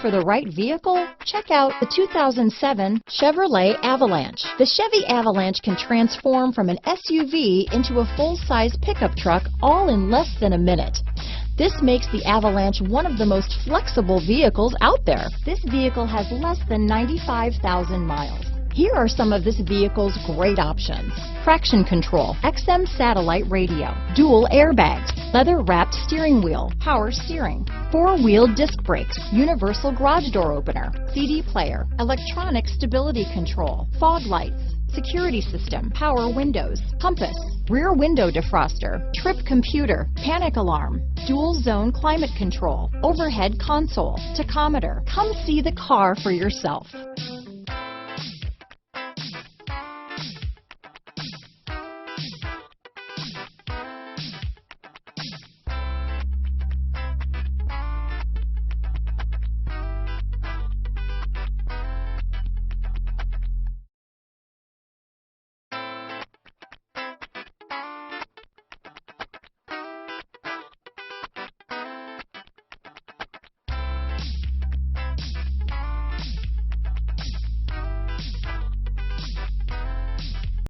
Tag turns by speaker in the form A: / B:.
A: for the right vehicle? Check out the 2007 Chevrolet Avalanche. The Chevy Avalanche can transform from an SUV into a full-size pickup truck all in less than a minute. This makes the Avalanche one of the most flexible vehicles out there. This vehicle has less than 95,000 miles. Here are some of this vehicle's great options: traction control, XM satellite radio, dual airbags, leather-wrapped steering wheel, power steering, four-wheel disc brakes, universal garage door opener, CD player, electronic stability control, fog lights, security system, power windows, compass, rear window defroster, trip computer, panic alarm, dual zone climate control, overhead console, tachometer. Come see the car for yourself.